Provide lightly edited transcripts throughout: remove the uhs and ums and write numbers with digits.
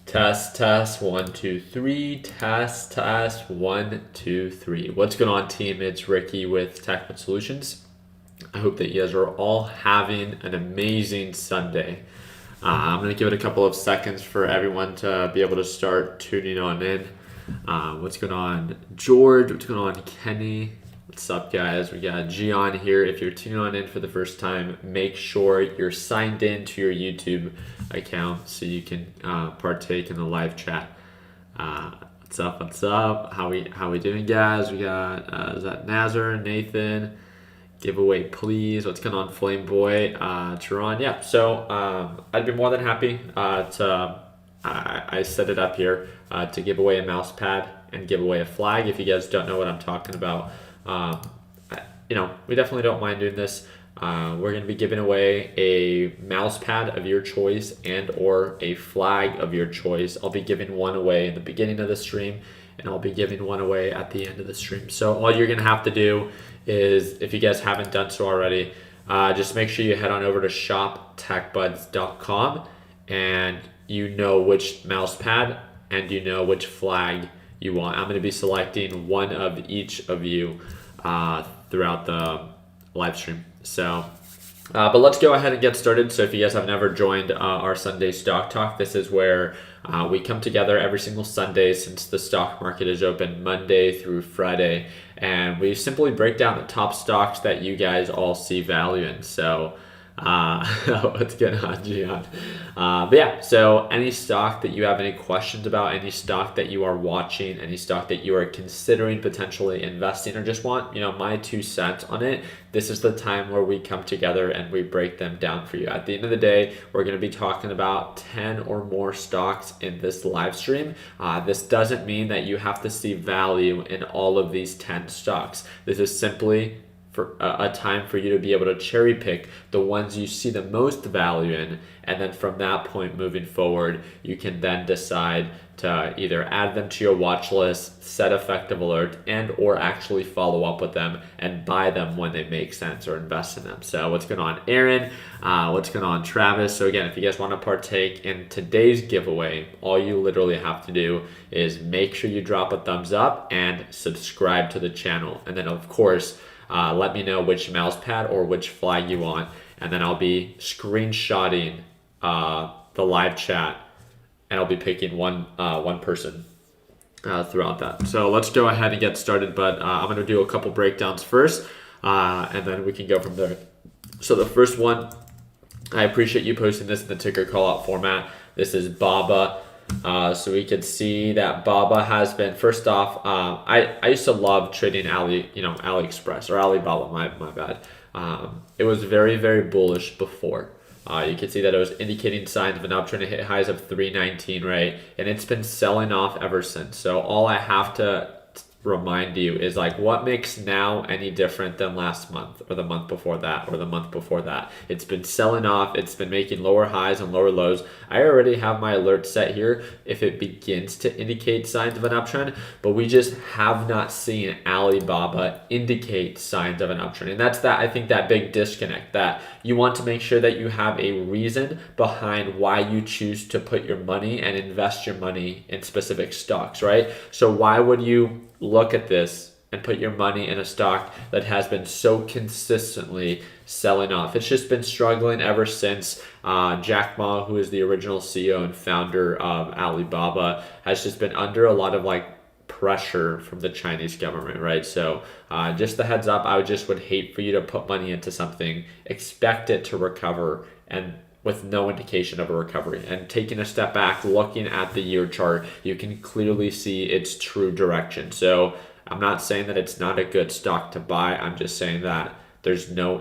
Test, 1, 2, 3. Test, 1, 2, 3. What's going on, team? It's Ricky with Techman Solutions. I hope that you guys are all having an amazing Sunday. I'm going to give it a couple of seconds for everyone to be able to start tuning on in. What's going on, George? What's going on, Kenny? What's up, guys? We got Gian here. If you're tuning on in for the first time, make sure you're signed in to your YouTube account so you can partake in the live chat. What's up? What's up? How we doing, guys? We got is that Nazar, Nathan? Giveaway, please. What's going on, Flame Boy? Teron? Yeah. So I'd be more than happy to. I set it up here to give away a mouse pad and give away a flag. If you guys don't know what I'm talking about, we definitely don't mind doing this. We're going to be giving away a mouse pad of your choice and or a flag of your choice. I'll be giving one away in the beginning of the stream, and I'll be giving one away at the end of the stream. So all you're going to have to do is, if you guys haven't done so already, just make sure you head on over to shoptechbuds.com and you know which mouse pad and you know which flag you want. I'm going to be selecting one of each of you throughout the live stream. So, but let's go ahead and get started. So if you guys have never joined our Sunday Stock Talk, this is where we come together every single Sunday since the stock market is open Monday through Friday, and we simply break down the top stocks that you guys all see value in. So what's going on, Gian? But yeah, so any stock that you have any questions about, any stock that you are watching, any stock that you are considering potentially investing or just want, my 2 cents on it, this is the time where we come together and we break them down for you. At the end of the day, we're going to be talking about 10 or more stocks in this live stream. This doesn't mean that you have to see value in all of these 10 stocks. This is simply for a time for you to be able to cherry pick the ones you see the most value in, and then from that point moving forward, you can then decide to either add them to your watch list, set effective alert, and or actually follow up with them and buy them when they make sense or invest in them. So what's going on, Aaron? What's going on, Travis? So again, if you guys want to partake in today's giveaway, all you literally have to do is make sure you drop a thumbs up and subscribe to the channel, and then of course let me know which mouse pad or which flag you want, and then I'll be screenshotting the live chat, and I'll be picking one person throughout that. So let's go ahead and get started, but I'm going to do a couple breakdowns first, and then we can go from there. So the first one, I appreciate you posting this in the ticker call out format. This is BABA. So we can see that BABA has been, first off, I used to love trading AliExpress or Alibaba, my bad. It was very, very bullish before. You can see that it was indicating signs of an uptrend. It hit highs of 319, right? And it's been selling off ever since. So all I have to remind you is what makes now any different than last month or the month before that or the month before that. It's been selling off. It's been making lower highs and lower lows. I already have my alert set here if it begins to indicate signs of an uptrend, but we just have not seen Alibaba indicate signs of an uptrend. And that's I think that big disconnect, that you want to make sure that you have a reason behind why you choose to put your money and invest your money in specific stocks, right? So why would you look at this and put your money in a stock that has been so consistently selling off? It's just been struggling ever since Jack Ma, who is the original CEO and founder of Alibaba, has just been under a lot of pressure from the Chinese government, right? So just the heads up, I would hate for you to put money into something, expect it to recover, and with no indication of a recovery. And taking a step back, looking at the year chart, you can clearly see its true direction. So I'm not saying that it's not a good stock to buy. I'm just saying that there's no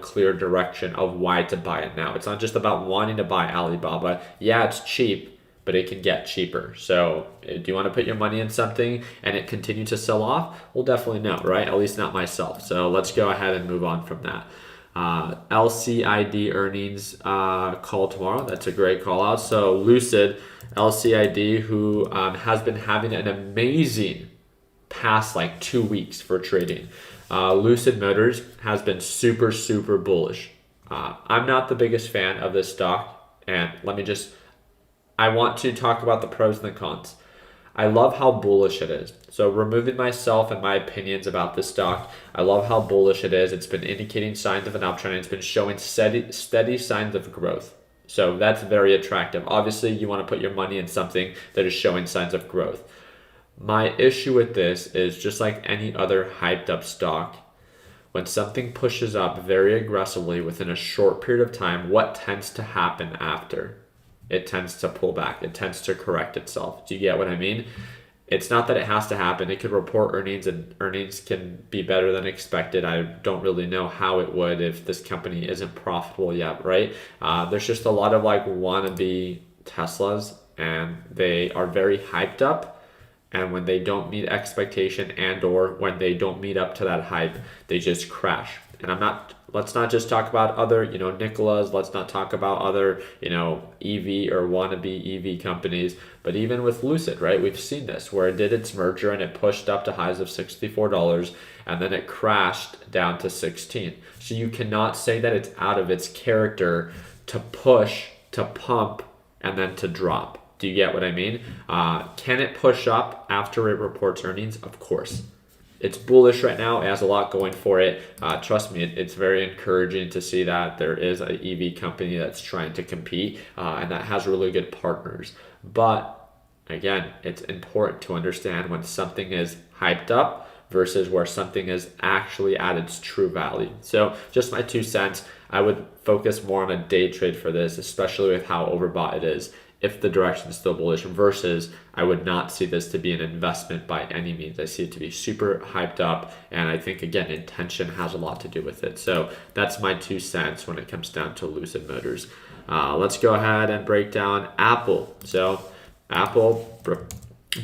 clear direction of why to buy it now. It's not just about wanting to buy Alibaba. Yeah, it's cheap, but it can get cheaper. So do you want to put your money in something and it continue to sell off? Well, definitely no, right? At least not myself. So let's go ahead and move on from that. LCID earnings call tomorrow. That's a great call out. So Lucid, LCID, who has been having an amazing past 2 weeks for trading. Lucid Motors has been super, super bullish. I'm not the biggest fan of this stock, and let me just I want to talk about the pros and the cons. I love how bullish it is. So removing myself and my opinions about this stock, I love how bullish it is. It's been indicating signs of an uptrend. It's been showing steady signs of growth. So that's very attractive. Obviously, you want to put your money in something that is showing signs of growth. My issue with this is just like any other hyped up stock, when something pushes up very aggressively within a short period of time, what tends to happen after? It tends to pull back. It tends to correct itself. Do you get what I mean? It's not that it has to happen. It could report earnings and earnings can be better than expected. I don't really know how it would if this company isn't profitable yet, right? There's just a lot of like wannabe Teslas and they are very hyped up. And when they don't meet expectation and or when they don't meet up to that hype, they just crash. And let's not just talk about other, Nikola's, let's not talk about other, EV or wannabe EV companies, but even with Lucid, right? We've seen this where it did its merger and it pushed up to highs of $64 and then it crashed down to 16. So you cannot say that it's out of its character to push, to pump, and then to drop. Do you get what I mean? Can it push up after it reports earnings? Of course. It's bullish right now. It has a lot going for it. Trust me, it's very encouraging to see that there is an EV company that's trying to compete and that has really good partners. But again, it's important to understand when something is hyped up versus where something is actually at its true value. So just my 2 cents, I would focus more on a day trade for this, especially with how overbought it is, if the direction is still bullish, versus I would not see this to be an investment by any means. I see it to be super hyped up, and I think, again, intention has a lot to do with it. So that's my 2 cents when it comes down to Lucid Motors. Let's go ahead and break down Apple. So Apple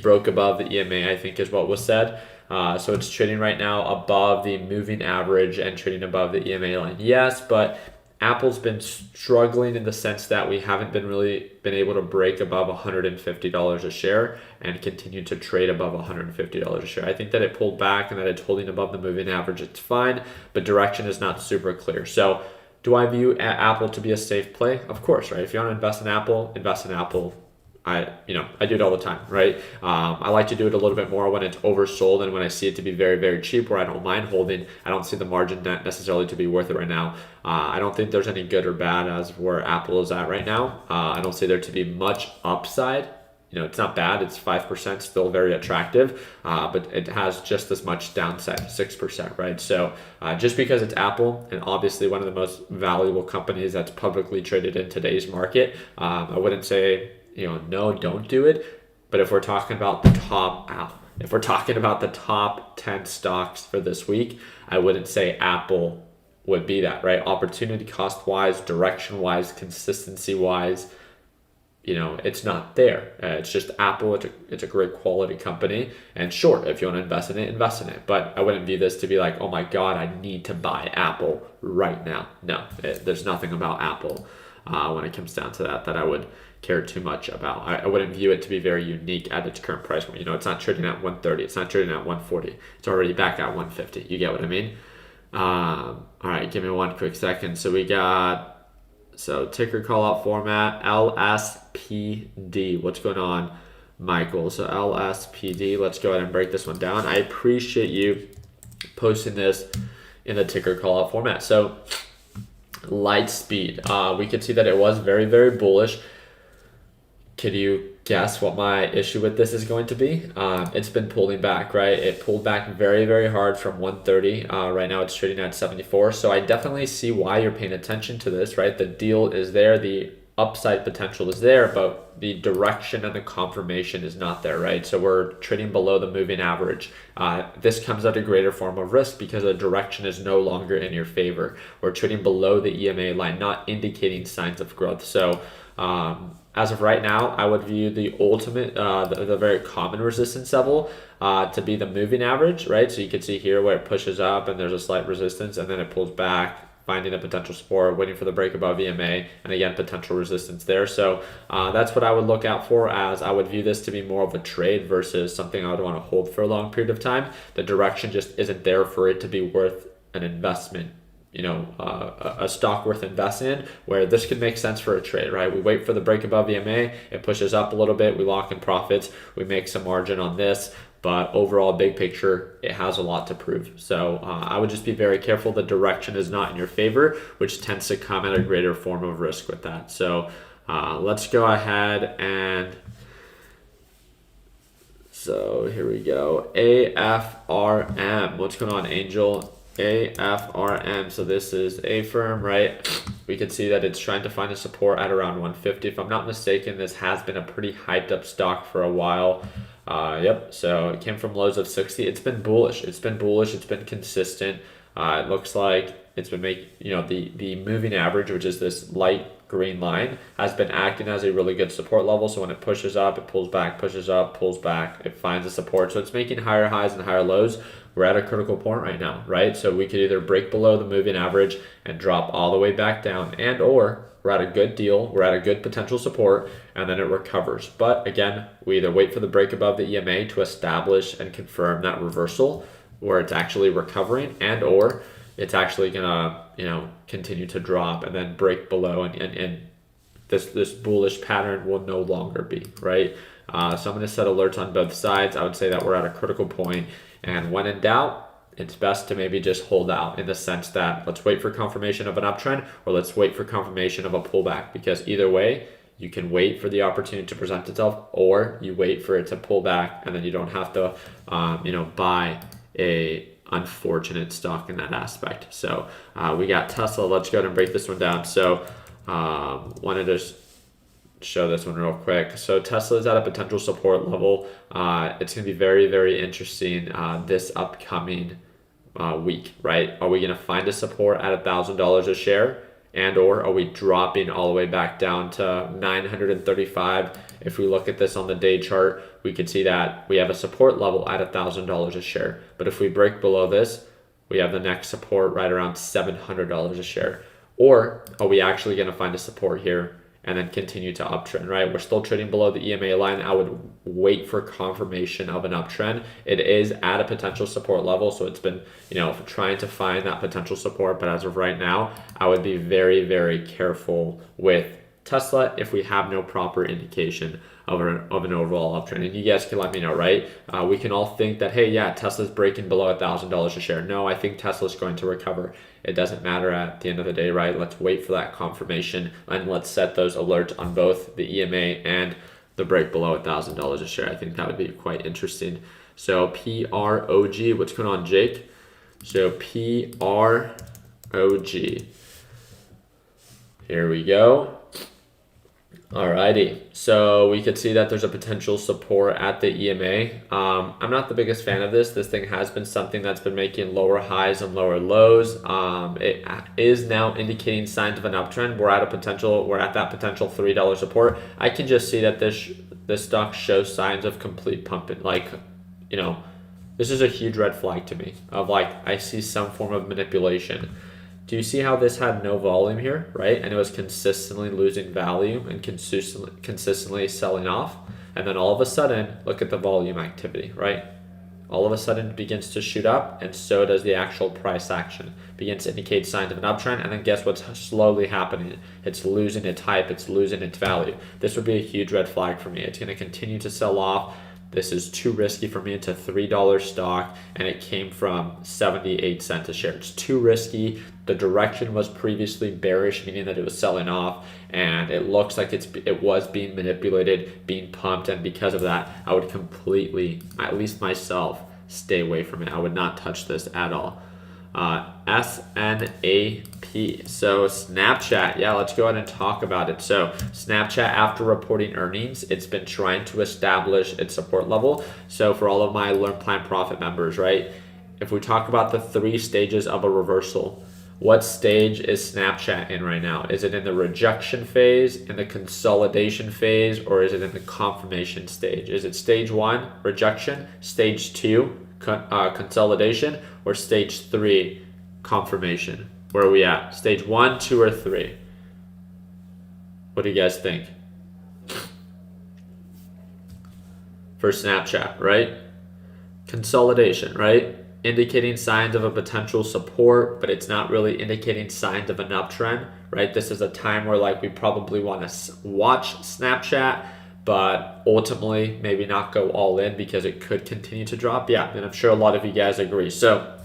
broke above the EMA, I think is what was said. So it's trading right now above the moving average and trading above the EMA line. Yes, but Apple's been struggling in the sense that we haven't been able to break above $150 a share and continue to trade above $150 a share. I think that it pulled back and that it's holding above the moving average. It's fine, but direction is not super clear. So do I view Apple to be a safe play? Of course, right? If you want to invest in Apple, invest in Apple. I do it all the time, right? I like to do it a little bit more when it's oversold and when I see it to be very, very cheap where I don't mind holding. I don't see the margin necessarily to be worth it right now. I don't think there's any good or bad as where Apple is at right now. I don't see there to be much upside. It's not bad. It's 5%, still very attractive, but it has just as much downside, 6%, right? So just because it's Apple and obviously one of the most valuable companies that's publicly traded in today's market, I wouldn't say, no, don't do it. But if we're talking about the top 10 stocks for this week, I wouldn't say Apple would be that, right? Opportunity cost wise, direction wise, consistency wise, it's not there. It's just Apple. It's a great quality company. And sure, if you want to invest in it, invest in it. But I wouldn't view this to be like, oh my God, I need to buy Apple right now. No, there's nothing about Apple when it comes down to that I would care too much about. I wouldn't view it to be very unique at its current price point. It's not trading at 130. It's not trading at 140. It's already back at 150. You get what I mean? All right, give me one quick second. So we got, ticker call out format, LSPD. What's going on, Michael? So LSPD, let's go ahead and break this one down. I appreciate you posting this in the ticker call out format. So Lspd, we could see that it was very, very bullish. Could you guess what my issue with this is going to be? It's been pulling back, right? It pulled back very, very hard from 130. Right now it's trading at 74. So I definitely see why you're paying attention to this, right? The deal is there. The upside potential is there, but the direction and the confirmation is not there, right? So we're trading below the moving average. This comes at a greater form of risk because the direction is no longer in your favor. We're trading below the EMA line, not indicating signs of growth. So as of right now, I would view the ultimate, the very common resistance level to be the moving average, right? So you can see here where it pushes up and there's a slight resistance and then it pulls back, finding a potential support, waiting for the break above EMA, and again, potential resistance there. So that's what I would look out for, as I would view this to be more of a trade versus something I would want to hold for a long period of time. The direction just isn't there for it to be worth an investment a stock worth investing in, where this could make sense for a trade, right? We wait for the break above EMA, it pushes up a little bit, we lock in profits, we make some margin on this, but overall, big picture, it has a lot to prove. So I would just be very careful. The direction is not in your favor, which tends to come at a greater form of risk with that. So let's go ahead and so here we go. AFRM. What's going on, Angel? AFRM. So this is Afrm, right? We can see that it's trying to find a support at around 150. If I'm not mistaken, this has been a pretty hyped up stock for a while. Yep. So it came from lows of 60. It's been bullish. It's been bullish. It's been consistent. It looks like it's been making, the moving average, which is this light green line, has been acting as a really good support level. So when it pushes up, it pulls back, pushes up, pulls back, it finds a support. So it's making higher highs and higher lows. We're at a critical point right now, right? So we could either break below the moving average and drop all the way back down, and or we're at a good deal, we're at a good potential support, and then it recovers. But again, we either wait for the break above the EMA to establish and confirm that reversal where it's actually recovering, and or it's actually gonna continue to drop and then break below, and this bullish pattern will no longer be, right? So I'm going to set alerts on both sides. I would say that we're at a critical point, and when in doubt, it's best to maybe just hold out, in the sense that let's wait for confirmation of an uptrend, or let's wait for confirmation of a pullback, because either way, you can wait for the opportunity to present itself, or you wait for it to pull back, and then you don't have to buy a unfortunate stock in that aspect. So we got Tesla. Let's go ahead and break this one down. So wanted to show this one real quick. So Tesla is at a potential support level. It's going to be very, very interesting this upcoming week, right? Are we going to find a support at $1,000 a share, and or are we dropping all the way back down to 935? If we look at this on the day chart, we can see that we have a support level at $1,000 a share. But if we break below this, we have the next support right around $700 a share. Or are we actually going to find a support here and then continue to uptrend, right? We're still trading below the EMA line. I would wait for confirmation of an uptrend. It is at a potential support level, so it's been, trying to find that potential support. But as of right now, I would be very, very careful with Tesla if we have no proper indication of an overall uptrend. And you guys can let me know, right? We can all think that, hey, yeah, Tesla's breaking below $1,000 a share. No, I think Tesla's going to recover. It doesn't matter at the end of the day, right? Let's wait for that confirmation, and let's set those alerts on both the EMA and the break below $1,000 a share. I think that would be quite interesting. So PROG, what's going on, Jake? So PROG. Here we go. Alrighty, so we could see that there's a potential support at the EMA. I'm not the biggest fan of this. This thing has been something that's been making lower highs and lower lows. It is now indicating signs of an uptrend. We're at that potential $3 support. I can just see that this stock shows signs of complete pumping. This is a huge red flag to me of I see some form of manipulation. Do you see how this had no volume here, right? And it was consistently losing value and consistently selling off. And then all of a sudden, look at the volume activity, right? All of a sudden it begins to shoot up, and so does the actual price action. Begins to indicate signs of an uptrend, and then guess what's slowly happening? It's losing its hype, it's losing its value. This would be a huge red flag for me. It's going to continue to sell off. This is too risky for me. It's a $3 stock, and it came from 78 cents a share. It's too risky. The direction was previously bearish, meaning that it was selling off, and it looks like it was being manipulated, being pumped, and because of that, I would completely, at least myself, stay away from it. I would not touch this at all. SNAP. So Snapchat, yeah, let's go ahead and talk about it. So Snapchat, after reporting earnings, it's been trying to establish its support level. So for all of my Learn Plan Profit members, right, if we talk about the 3 stages of a reversal, what stage is Snapchat in right now? Is it in the rejection phase, in the consolidation phase, or is it in the confirmation stage? Is it stage 1, rejection, stage 2, consolidation, or stage 3, confirmation? Where are we at? Stage 1, 2, or 3? What do you guys think? For Snapchat, right? Consolidation, right? indicating signs of a potential support, but it's not really indicating signs of an uptrend, right? This is a time where like we probably want to watch Snapchat, but ultimately maybe not go all in because it could continue to drop. Yeah, and I'm sure a lot of you guys agree. So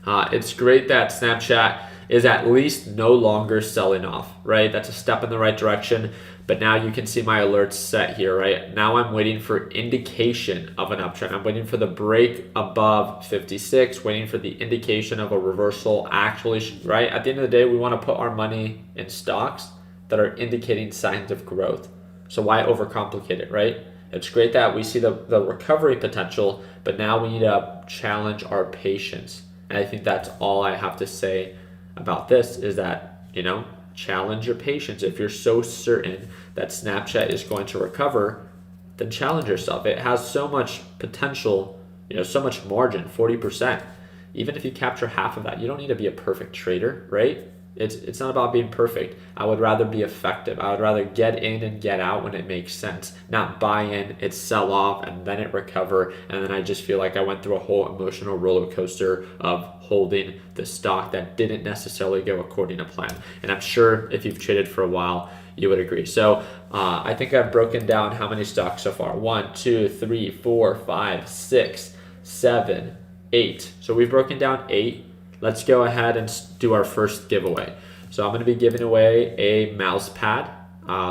it's great that Snapchat is at least no longer selling off, right? That's a step in the right direction. But now you can see my alerts set here, right? Now I'm waiting for indication of an uptrend. I'm waiting for the break above 56, waiting for the indication of a reversal actually, right? At the end of the day, we want to put our money in stocks that are indicating signs of growth. So why overcomplicate it, right? It's great that we see the recovery potential, but now we need to challenge our patience. And I think that's all I have to say about this is that, challenge your patience. If you're so certain that Snapchat is going to recover, then challenge yourself. It has so much potential, so much margin, 40%. Even if you capture half of that, you don't need to be a perfect trader, right? It's not about being perfect. I would rather be effective. I would rather get in and get out when it makes sense, not buy in, it sell off, and then it recover, and then I just feel like I went through a whole emotional roller coaster of holding the stock that didn't necessarily go according to plan. And I'm sure if you've traded for a while, you would agree. So I think I've broken down how many stocks so far. 1, 2, 3, 4, 5, 6, 7, 8. So we've broken down 8. Let's go ahead and do our first giveaway. So I'm going to be giving away a mouse pad.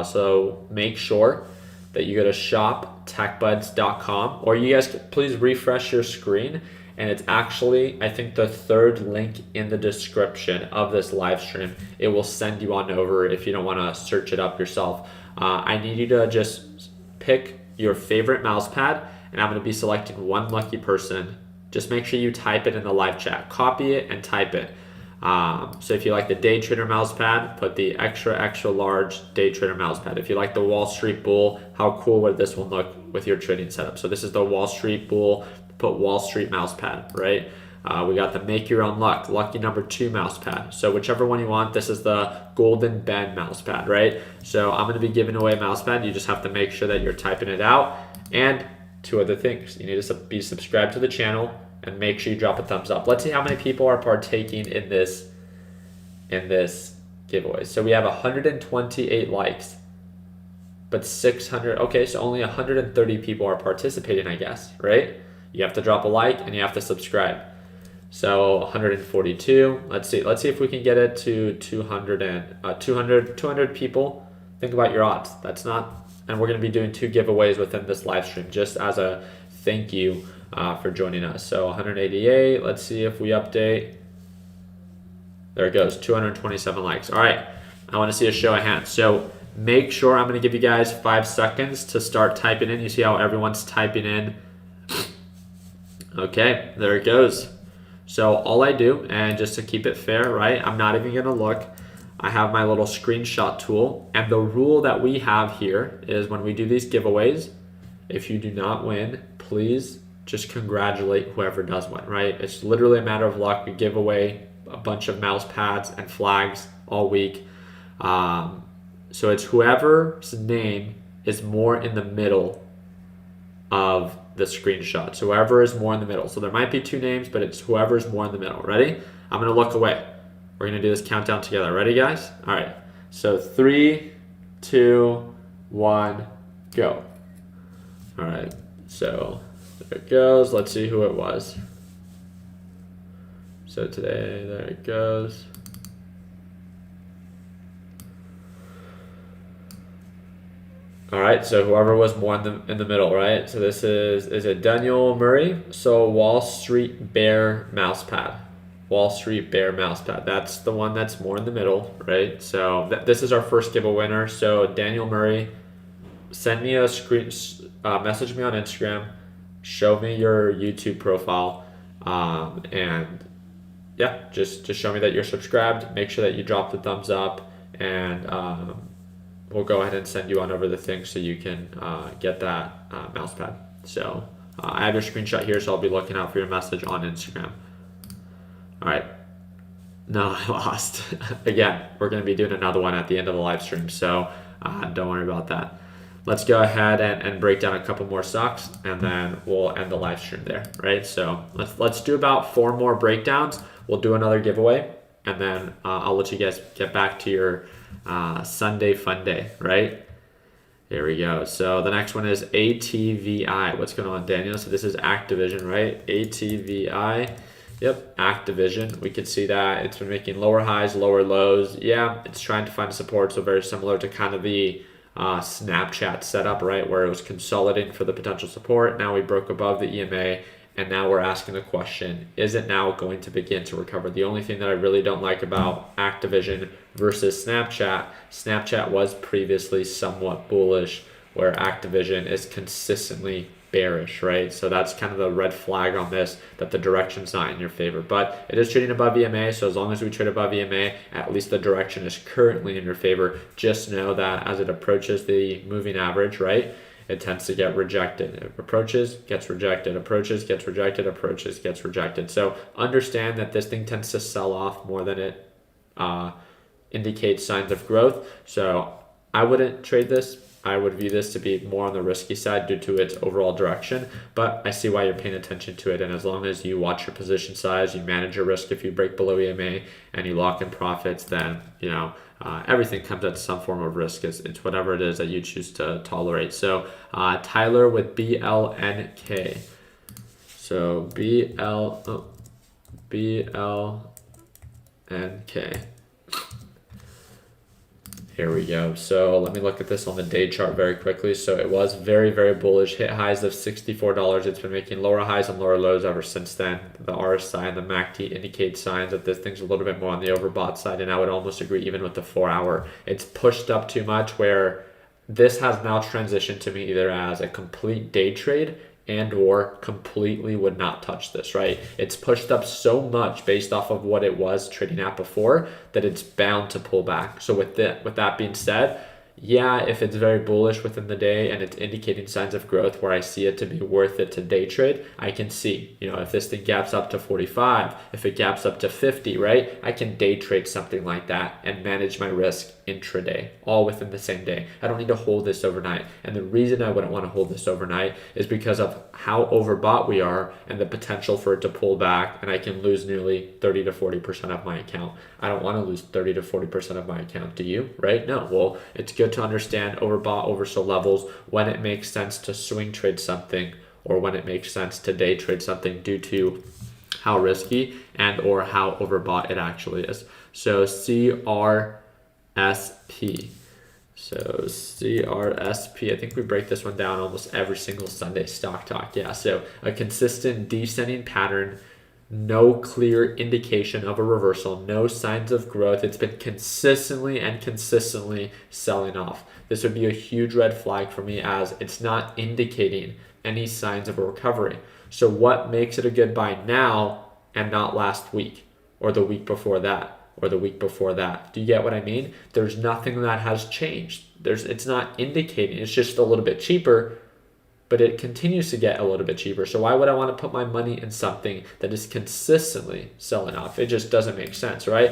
So make sure that you go to shoptechbuds.com, or you guys please refresh your screen. And it's actually, I think, the third link in the description of this live stream. It will send you on over if you don't want to search it up yourself. I need you to just pick your favorite mouse pad, and I'm going to be selecting one lucky person. Just make sure you type it in the live chat. Copy it and type it. So if you like the Day Trader mouse pad, put the extra large Day Trader mouse pad. If you like the Wall Street Bull, how cool would this one look with your trading setup? So this is the Wall Street Bull, put Wall Street mouse pad, right? We got the Make Your Own Luck, lucky number 2 mouse pad. So whichever one you want, this is the Golden Ben mouse pad, right? So I'm gonna be giving away a mouse pad. You just have to make sure that you're typing it out. And 2 other things. You need to be subscribed to the channel and make sure you drop a thumbs up. Let's see how many people are partaking in this giveaway. So we have 128 likes, but 600. Okay, so only 130 people are participating, I guess, right? You have to drop a like and you have to subscribe. So 142. Let's see if we can get it to 200 people. Think about your odds. That's not. And we're going to be doing 2 giveaways within this live stream just as a thank you for joining us. So 188, let's see if we update. There it goes, 227 likes. All right, I want to see a show of hands. So make sure, I'm going to give you guys 5 seconds to start typing in. You see how everyone's typing in? Okay, there it goes. So all I do, and just to keep it fair, right, I'm not even going to look. I have my little screenshot tool, and the rule that we have here is when we do these giveaways, if you do not win, please just congratulate whoever does win, right? It's literally a matter of luck. We give away a bunch of mouse pads and flags all week. So it's whoever's name is more in the middle of the screenshot. So whoever is more in the middle. So there might be 2 names, but it's whoever's more in the middle. Ready? I'm going to look away. We're going to do this countdown together. Ready, guys? All right. So 3, 2, 1, go. All right. So there it goes. Let's see who it was. So today, there it goes. All right, so whoever was more in the middle, right? So this is it Daniel Murray? So Wall Street Bear mouse pad. Wall Street Bear mouse pad. That's the one that's more in the middle, right? So this is our first giveaway winner. So Daniel Murray, send me a message me on Instagram, show me your YouTube profile, and yeah, just show me that you're subscribed. Make sure that you drop the thumbs up, and we'll go ahead and send you on over the thing so you can get that mouse pad. So I have your screenshot here, so I'll be looking out for your message on Instagram. All right. No, I lost. Again, we're going to be doing another one at the end of the live stream, so don't worry about that. let's go ahead and break down a couple more stocks, and then we'll end the live stream there, right? So let's do about 4 more breakdowns. We'll do another giveaway, and then I'll let you guys get back to your Sunday fun day, right? Here we go. So the next one is ATVI. What's going on, Daniel? So this is Activision, right? ATVI. Yep, Activision. We can see that it's been making lower highs, lower lows. Yeah, it's trying to find support. So very similar to kind of the Snapchat setup, right? Where it was consolidating for the potential support. Now we broke above the EMA. And now we're asking the question, is it now going to begin to recover? The only thing that I really don't like about Activision versus Snapchat was previously somewhat bullish, where Activision is consistently bearish, right? So that's kind of the red flag on this, that the direction's not in your favor. But it is trading above EMA, so as long as we trade above EMA, at least the direction is currently in your favor. Just know that as it approaches the moving average, right, it tends to get rejected. It approaches, gets rejected, approaches, gets rejected, approaches, gets rejected. So understand that this thing tends to sell off more than it indicates signs of growth. So I wouldn't trade this. I would view this to be more on the risky side due to its overall direction, but I see why you're paying attention to it. And as long as you watch your position size, you manage your risk if you break below EMA, and you lock in profits, then everything comes at some form of risk. It's whatever it is that you choose to tolerate. So Tyler with BLNK. So BLNK. Here we go. So let me look at this on the day chart very quickly. So it was very, very bullish. Hit highs of $64. It's been making lower highs and lower lows ever since then. The RSI and the MACD indicate signs that this thing's a little bit more on the overbought side. And I would almost agree even with the 4 hour. It's pushed up too much, where this has now transitioned to me either as a complete day trade and or completely would not touch this, right? It's pushed up so much based off of what it was trading at before that it's bound to pull back. So with that being said, yeah, if it's very bullish within the day and it's indicating signs of growth where I see it to be worth it to day trade, I can see, if this thing gaps up to 45, if it gaps up to 50, right? I can day trade something like that and manage my risk intraday, all within the same day. I don't need to hold this overnight. And the reason I wouldn't want to hold this overnight is because of how overbought we are and the potential for it to pull back, and I can lose nearly 30 to 40% of my account. I don't want to lose 30 to 40% of my account. Do you? Right? No. Well, it's good to understand overbought, oversold levels, when it makes sense to swing trade something or when it makes sense to day trade something due to how risky and or how overbought it actually is. So CRSP. So CRSP, I think we break this one down almost every single Sunday stock talk. Yeah, so a consistent descending pattern, no clear indication of a reversal, no signs of growth. It's been consistently selling off. This would be a huge red flag for me, as it's not indicating any signs of a recovery. So what makes it a good buy now and not last week or the week before that or the week before that? Do you get what I mean? There's nothing that has changed. It's not indicating, it's just a little bit cheaper, but it continues to get a little bit cheaper. So why would I want to put my money in something that is consistently selling off? It just doesn't make sense, right?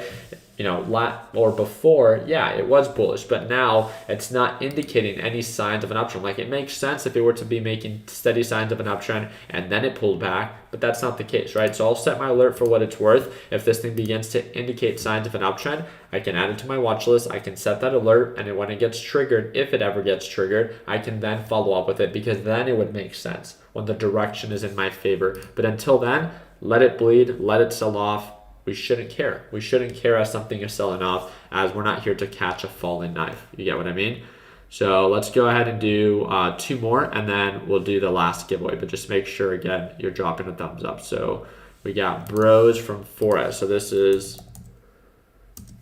Or before, yeah, it was bullish, but now it's not indicating any signs of an uptrend. Like, it makes sense if it were to be making steady signs of an uptrend and then it pulled back, but that's not the case, right? So I'll set my alert for what it's worth. If this thing begins to indicate signs of an uptrend, I can add it to my watch list. I can set that alert, and when it gets triggered, if it ever gets triggered, I can then follow up with it, because then it would make sense when the direction is in my favor. But until then, let it bleed, let it sell off. We shouldn't care. We shouldn't care as something is selling off, as we're not here to catch a falling knife. You get what I mean? So let's go ahead and do 2 more, and then we'll do the last giveaway. But just make sure, again, you're dropping a thumbs up. So we got Bros from Forex. So this is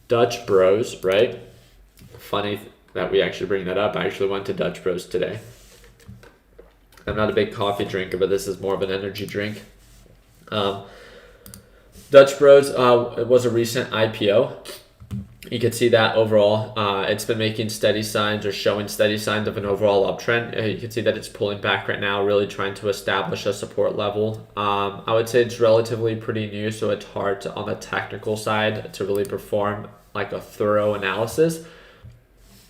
Dutch Bros, right? Funny that we actually bring that up. I actually went to Dutch Bros today. I'm not a big coffee drinker, but this is more of an energy drink. Dutch Bros it was a recent IPO. You can see that overall, it's been making steady signs or showing steady signs of an overall uptrend. You can see that it's pulling back right now, really trying to establish a support level. I would say it's relatively pretty new, so it's hard on the technical side to really perform like a thorough analysis.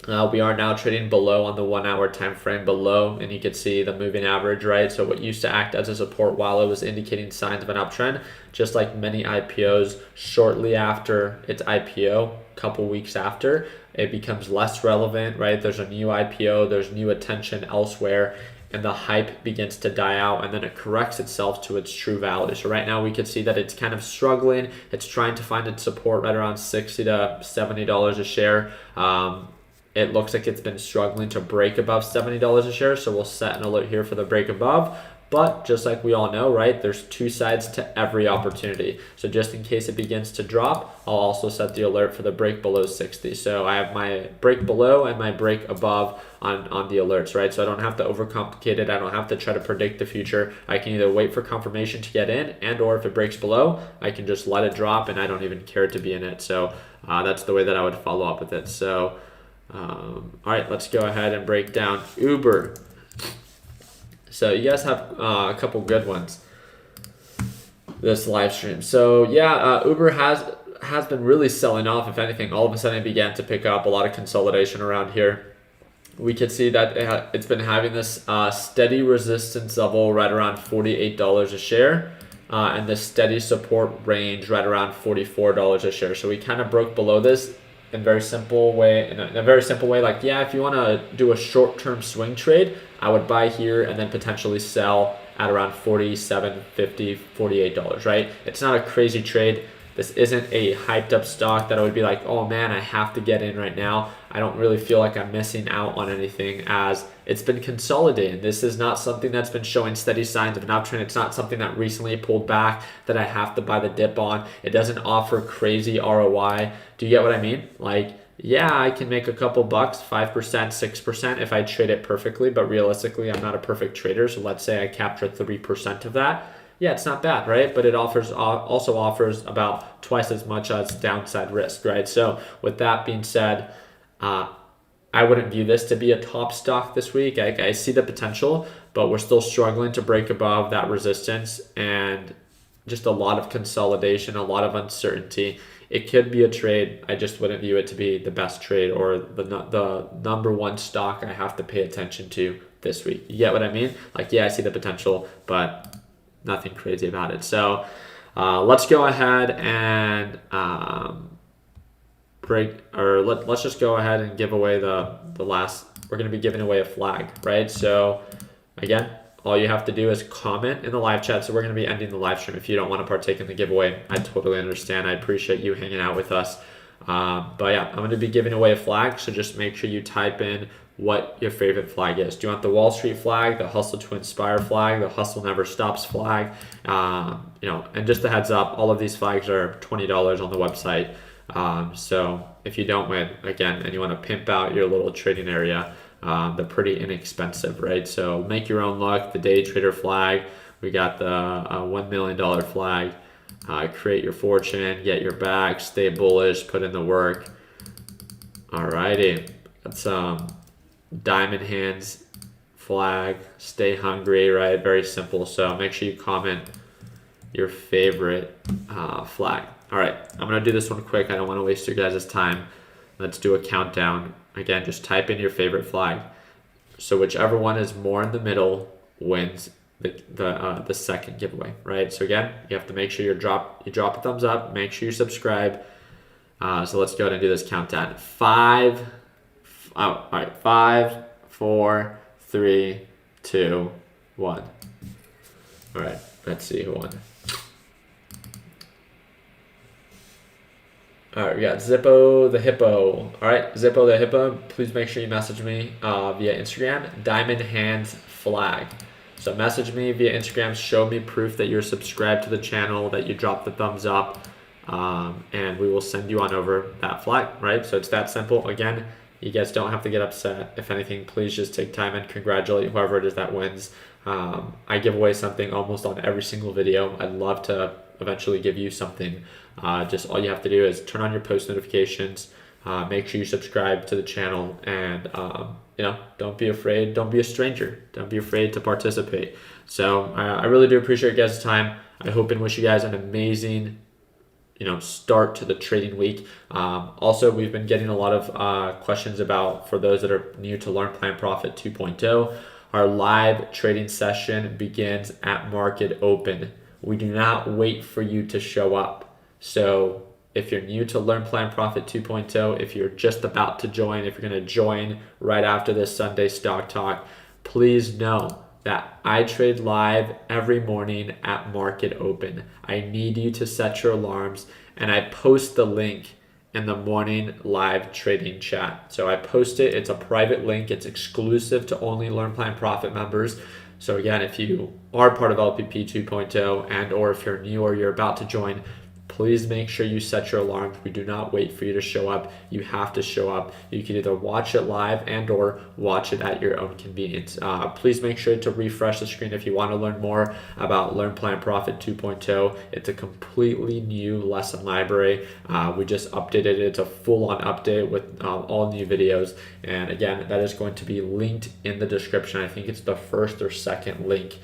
We are now trading below on the 1 hour time frame below, and you can see the moving average, right? So what used to act as a support while it was indicating signs of an uptrend, just like many IPOs, shortly after its IPO, a couple weeks after, it becomes less relevant, right? There's a new IPO, there's new attention elsewhere, and the hype begins to die out, and then it corrects itself to its true value. So right now we can see that it's kind of struggling. It's trying to find its support right around $60 to $70 a share. It looks like it's been struggling to break above $70 a share, so we'll set an alert here for the break above. But just like we all know, right, there's two sides to every opportunity. So just in case it begins to drop, I'll also set the alert for the break below 60. So I have my break below and my break above on the alerts, right? So I don't have to overcomplicate it. I don't have to try to predict the future. I can either wait for confirmation to get in, and or if it breaks below, I can just let it drop and I don't even care to be in it. So that's the way that I would follow up with it. So all right, let's go ahead and break down Uber. So you guys have a couple good ones this live stream. So yeah, Uber has been really selling off. If anything, all of a sudden it began to pick up. A lot of consolidation around here. We could see that it's been having this steady resistance level right around $48 a share, and this steady support range right around $44 a share. So we kind of broke below this in a very simple way, like, yeah, if you want to do a short-term swing trade, I would buy here and then potentially sell at around $47, $50, $48, right? It's not a crazy trade. This isn't a hyped up stock that I would be like, oh man, I have to get in right now. I don't really feel like I'm missing out on anything, as it's been consolidating. This is not something that's been showing steady signs of an uptrend. It's not something that recently pulled back that I have to buy the dip on. It doesn't offer crazy ROI. Do you get what I mean? Like, yeah, I can make a couple bucks, 5%, 6% if I trade it perfectly, but realistically, I'm not a perfect trader. So let's say I capture 3% of that. Yeah, it's not bad, right? But it also offers about twice as much as downside risk, right? So with that being said, I wouldn't view this to be a top stock this week. I see the potential, but we're still struggling to break above that resistance, and just a lot of consolidation, a lot of uncertainty. It could be a trade. I just wouldn't view it to be the best trade or the number one stock I have to pay attention to this week. You get what I mean? Like, yeah, I see the potential, but nothing crazy about it. So let's go ahead and let's just go ahead and give away the last. We're going to be giving away a flag, right? So again, all you have to do is comment in the live chat. So we're going to be ending the live stream. If you don't want to partake in the giveaway, I totally understand. I appreciate you hanging out with us. But yeah, I'm going to be giving away a flag. So just make sure you type in what your favorite flag is. Do you want the Wall Street flag, the Hustle to Inspire flag, the Hustle Never Stops flag? And just a heads up, all of these flags are $20 on the website. So if you don't win, again, and you want to pimp out your little trading area, they're pretty inexpensive, right? So make your own luck. The Day Trader flag, we got the $1 million flag. Create your fortune, get your bag, stay bullish, put in the work. Alrighty, that's Diamond Hands flag, stay hungry, right? Very simple. So make sure you comment your favorite flag. All right, I'm gonna do this one quick. I don't want to waste your guys' time. Let's do a countdown. Again, just type in your favorite flag. So whichever one is more in the middle wins the second giveaway, right? So again, you have to make sure you drop a thumbs up. Make sure you subscribe. So let's go ahead and do this countdown. 5, 4, 3, 2, 1. All right, let's see who won. All right, we got Zippo the Hippo. All right, Zippo the Hippo, please make sure you message me via Instagram, Diamond Hands Flag. So message me via Instagram, show me proof that you're subscribed to the channel, that you dropped the thumbs up, and we will send you on over that flag, right? So it's that simple. Again, you guys don't have to get upset. If anything, please just take time and congratulate whoever it is that wins. I give away something almost on every single video. I'd love to eventually give you something. Just all you have to do is turn on your post notifications, make sure you subscribe to the channel, and don't be afraid. Don't be a stranger. Don't be afraid to participate. So I really do appreciate you guys' time. I hope and wish you guys an amazing start to the trading week. Also, we've been getting a lot of questions about, for those that are new to Learn Plan Profit 2.0, our live trading session begins at market open. We do not wait for you to show up. So if you're new to Learn Plan Profit 2.0, if you're just about to join, if you're going to join right after this Sunday Stock Talk, please know that I trade live every morning at market open. I need you to set your alarms, and I post the link in the morning live trading chat. So I post it. It's a private link. It's exclusive to only Learn Plan Profit members. So again, if you are part of LPP 2.0 and or if you're new or you're about to join, please make sure you set your alarms. We do not wait for you to show up. You have to show up. You can either watch it live and or watch it at your own convenience. Please make sure to refresh the screen if you want to learn more about Learn Plan Profit 2.0. It's a completely new lesson library. We just updated it. It's a full-on update with all new videos. And again, that is going to be linked in the description. I think it's the first or second link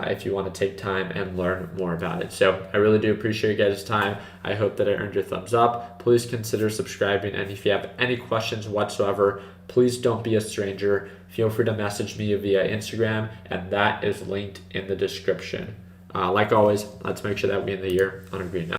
if you want to take time and learn more about it. So I really do appreciate you guys' time. I hope that I earned your thumbs up. Please consider subscribing, and if you have any questions whatsoever, please don't be a stranger. Feel free to message me via Instagram, and that is linked in the description. Like always, let's make sure that we end the year on a green note.